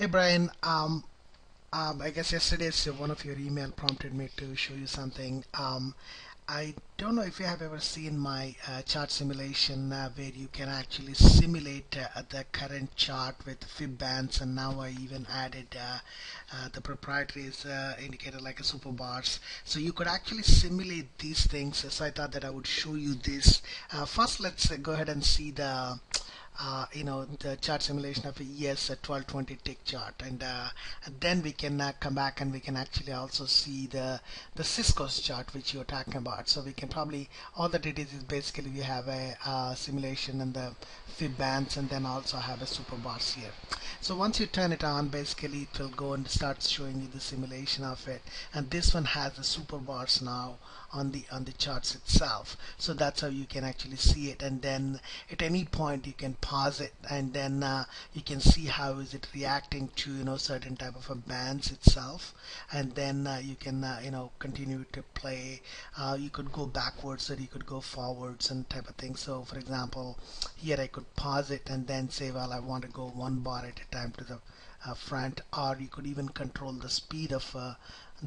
Hey Brian, I guess yesterday's one of your email prompted me to show you something. I don't know if you have ever seen my chart simulation where you can actually simulate the current chart with fib bands, and now I even added the proprietaries indicator like a SuperBars. So you could actually simulate these things. So I thought that I would show you this. First, let's go ahead and see the chart simulation of a ES 1220 tick chart, and then we can come back and we can actually also see the Cisco's chart which you're talking about. So we can probably, all that it is basically we have a simulation and the fib bands, and then also have a super bars here. So once you turn it on, basically it will go and start showing you the simulation of it, and this one has the super bars now on the charts itself. So that's how you can actually see it, and then at any point you can pause it, and then you can see how is it reacting to certain type of a bands itself, and then you can continue to play. You could go backwards or you could go forwards and type of thing. So for example, here I could pause it and then say, well, I want to go one bar at a time to the front, or you could even control the speed of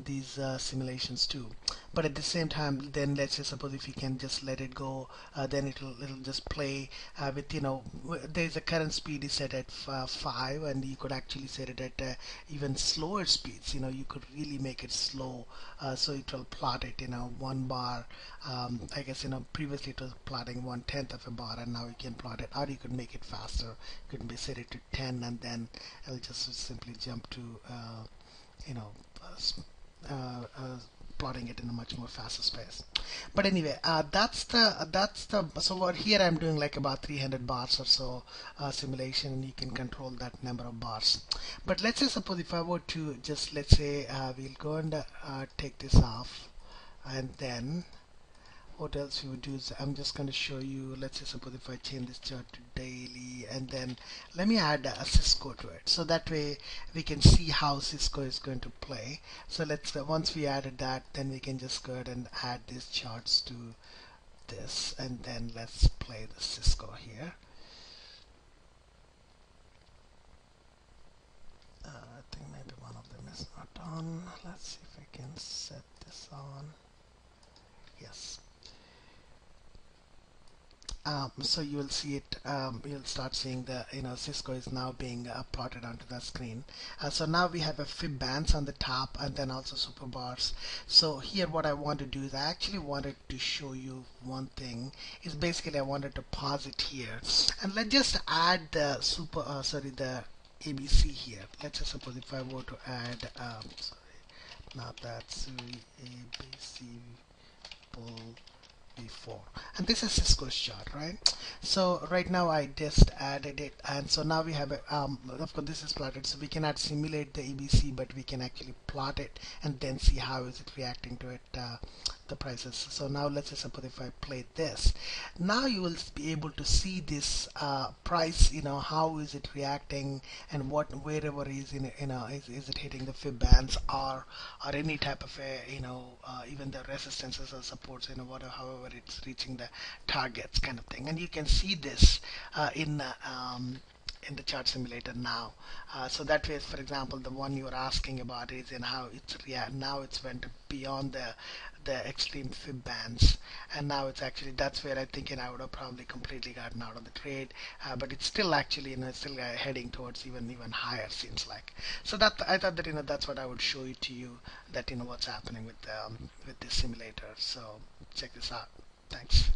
these simulations too. But at the same time, then let's say suppose if you can just let it go, then it'll just play with there's a current speed is set at 5, and you could actually set it at even slower speeds. You could really make it slow, so it will plot it 1 bar. I guess previously it was plotting 1/10 of a bar, and now you can plot it, or you could make it faster. You could be set it to 10, and then it'll just simply jump to you know uh, uh, plotting it in a much more faster space. But anyway, that's the so what here I'm doing like about 300 bars or so simulation, and you can control that number of bars. But let's say suppose if I were to just, let's say we'll go and take this off, and then what else we would do is I'm just going to show you. Let's say suppose if I change this chart to daily, and then let me add a Cisco to it, so that way we can see how Cisco is going to play. So let's once we added that, then we can just go ahead and add these charts to this, and then let's play the Cisco here. I think maybe one of them is not on. Let's see if I can set this on. Yes. So you will see it, you'll start seeing the Cisco is now being plotted onto the screen. So now we have a fib bands on the top, and then also super bars. So here what I want to do is I actually wanted to show you one thing, is basically I wanted to pause it here, and let's just add the the ABC here. Let's just suppose if I were to add not that, ABC pull before, and this is Cisco's chart, right? So right now I just added it, and so now we have a of course this is plotted, so we cannot simulate the ABC, but we can actually plot it and then see how is it reacting to it, the prices. So now let's just suppose if I play this, now you will be able to see this price, how is it reacting, and what wherever is is it hitting the fib bands, or any type of a even the resistances or supports, whatever, however it's reaching the targets kind of thing. And you can see this in the chart simulator now. So that way, for example, the one you're asking about is in how it's now it's went beyond the extreme fib bands, and now it's actually, that's where I think I would have probably completely gotten out of the trade, but it's still actually it's still heading towards even higher, seems like. So that I thought that that's what I would show it to you, that what's happening with this simulator. So check this out. Thanks.